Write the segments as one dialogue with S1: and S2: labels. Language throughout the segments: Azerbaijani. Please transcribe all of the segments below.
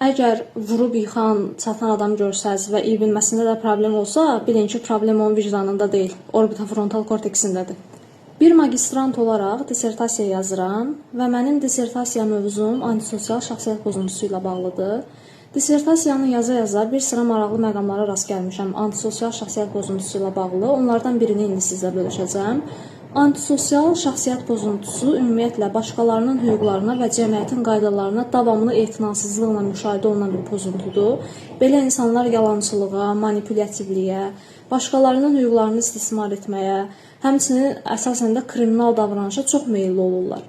S1: Əgər vurub yıxan, çatan adam görsəz və iyi bilməsində də problem olsa, bilin ki, problem onun vicdanında deyil, orbitofrontal korteksindədir. Bir magistrant olaraq dissertasiya yazıram və mənim dissertasiya mövzum antisosial şəxsiyyət pozuntusu ilə bağlıdır. Dissertasiyanı yaza-yaza bir sıra maraqlı məqamlara rast gəlmişəm antisosial şəxsiyyət pozuntusu ilə bağlı. Onlardan birini indi sizlə bölüşəcəm. Antisosial şəxsiyyət pozuntusu ümumiyyətlə başqalarının hüquqlarına və cəmiyyətin qaydalarına davamlı etinasızlıqla müşahidə olunan bir pozuntudur. Belə insanlar yalançılığa, manipulyatивliyə, başqalarının hüquqlarını istismar etməyə, həmçinin əsasən də kriminal davranışa çox meyilli olurlar.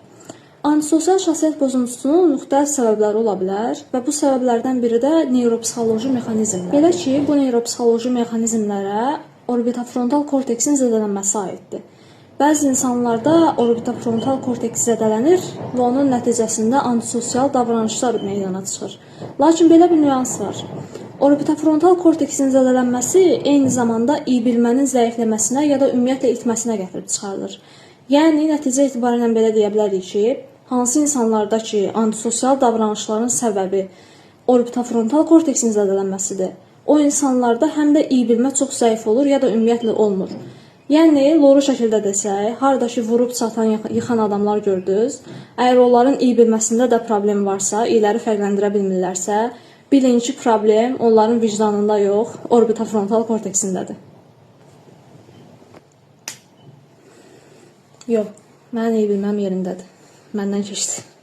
S1: Antisosial şəxsiyyət pozuntusunun müxtəlif səbəbləri ola bilər və bu səbəblərdən biri də neuropsixoloji mexanizmlər. Belə ki, bu neuropsixoloji mexanizmlərə orbitofrontal korteksin zədələnməsi aiddir. Bəzi insanlarda orbitofrontal korteks zədələnir və onun nəticəsində antisosial davranışlar meydana çıxır. Lakin belə bir nüans var. Orbitofrontal korteksin zədələnməsi eyni zamanda iyi bilmənin zəifləməsinə ya da ümumiyyətlə itməsinə gətirib çıxardır. Yəni, nəticə etibarən belə deyə bilərik ki, hansı insanlarda ki, antisosial davranışların səbəbi orbitofrontal korteksin zədələnməsidir, o insanlarda həm də iyi bilmə çox zəif olur ya da ümumiyyətlə olmur. Yəni, loru şəkildə desək, harada ki, vurub çatan, yıxan adamlar gördünüz, əgər onların iyi bilməsində də problem varsa, iyiləri fərqləndirə bilmirlərsə, bilin ki, problem onların vicdanında yox, orbitofrontal korteksindədir. Yox, mənim iyi bilməm yerindədir. Məndən keçdi.